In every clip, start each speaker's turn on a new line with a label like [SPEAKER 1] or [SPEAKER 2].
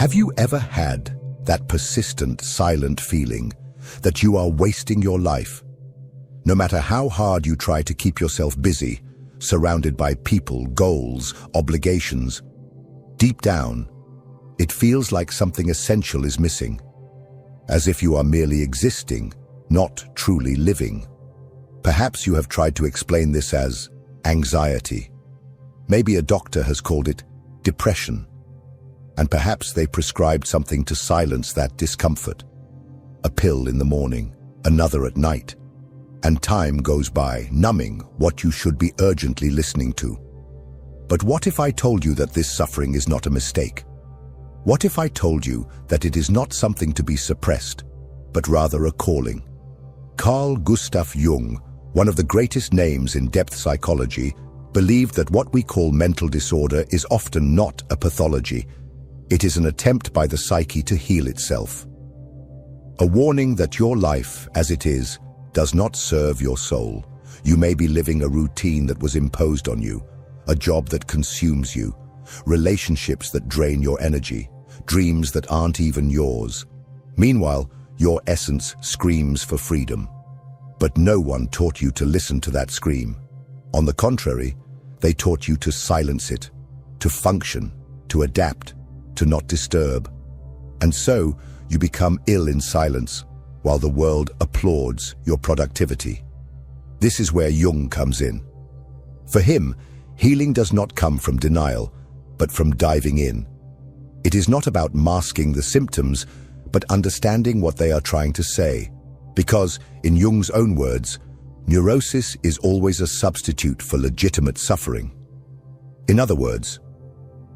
[SPEAKER 1] Have you ever had that persistent, silent feeling that you are wasting your life? No matter how hard you try to keep yourself busy, surrounded by people, goals, obligations, deep down, it feels like something essential is missing, as if you are merely existing, not truly living. Perhaps you have tried to explain this as anxiety. Maybe a doctor has called it depression, and perhaps they prescribed something to silence that discomfort. A pill in the morning, another at night, and time goes by, numbing what you should be urgently listening to. But what if I told you that this suffering is not a mistake? What if I told you that it is not something to be suppressed, but rather a calling? Carl Jung, one of the greatest names in depth psychology, believed that what we call mental disorder is often not a pathology. It is an attempt by the psyche to heal itself. A warning that your life, as it is, does not serve your soul. You may be living a routine that was imposed on you, a job that consumes you, relationships that drain your energy, dreams that aren't even yours. Meanwhile, your essence screams for freedom. But no one taught you to listen to that scream. On the contrary, they taught you to silence it, to function, to adapt, to not disturb. And so, you become ill in silence, while the world applauds your productivity. This is where Jung comes in. For him, healing does not come from denial, but from diving in. It is not about masking the symptoms, but understanding what they are trying to say. Because, in Jung's own words, neurosis is always a substitute for legitimate suffering. In other words,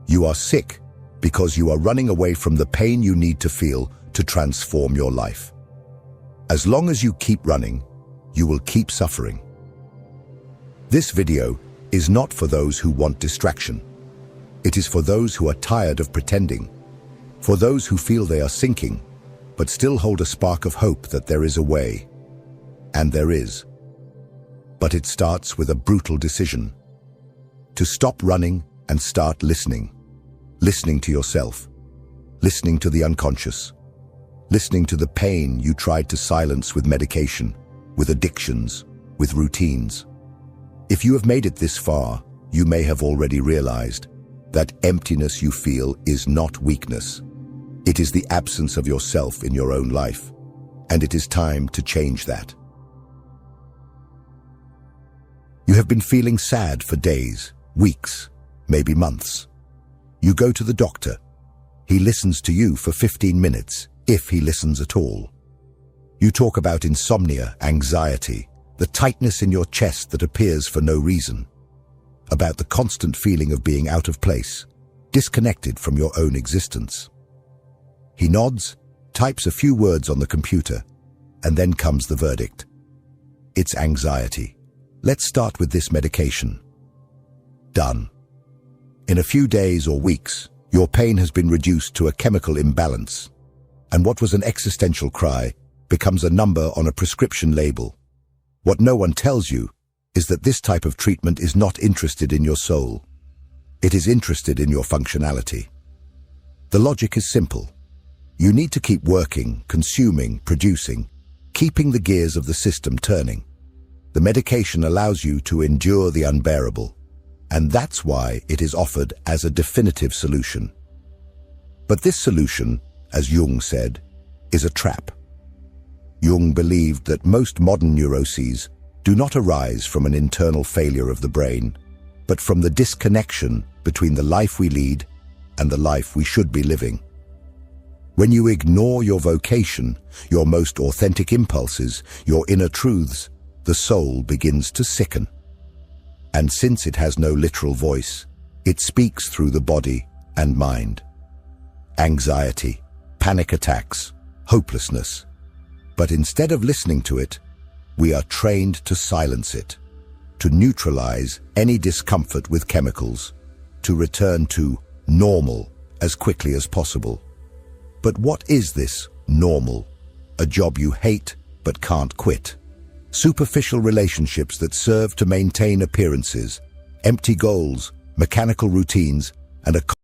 [SPEAKER 1] you are sick because you are running away from the pain you need to feel to transform your life. As long as you keep running, you will keep suffering. This video is not for those who want distraction. It is for those who are tired of pretending, for those who feel they are sinking, but still hold a spark of hope that there is a way. And there is. But it starts with a brutal decision. To stop running and start listening. Listening to yourself. Listening to the unconscious. Listening to the pain you tried to silence with medication, with addictions, with routines. If you have made it this far, you may have already realized that emptiness you feel is not weakness. It is the absence of yourself in your own life, and it is time to change that. You have been feeling sad for days, weeks, maybe months. You go to the doctor. He listens to you for 15 minutes, if he listens at all. You talk about insomnia, anxiety, the tightness in your chest that appears for no reason, about the constant feeling of being out of place, disconnected from your own existence. He nods, types a few words on the computer, and then comes the verdict. It's anxiety. Let's start with this medication. Done. In a few days or weeks, your pain has been reduced to a chemical imbalance, and what was an existential cry becomes a number on a prescription label. What no one tells you is that this type of treatment is not interested in your soul. It is interested in your functionality. The logic is simple. You need to keep working, consuming, producing, keeping the gears of the system turning. The medication allows you to endure the unbearable, and that's why it is offered as a definitive solution. But this solution, as Jung said, is a trap. Jung believed that most modern neuroses do not arise from an internal failure of the brain, but from the disconnection between the life we lead and the life we should be living. When you ignore your vocation, your most authentic impulses, your inner truths, the soul begins to sicken. And since it has no literal voice, it speaks through the body and mind. Anxiety, panic attacks, hopelessness. But instead of listening to it, we are trained to silence it, to neutralize any discomfort with chemicals, to return to normal as quickly as possible. But what is this normal? A job you hate but can't quit. Superficial relationships that serve to maintain appearances, empty goals, mechanical routines, and a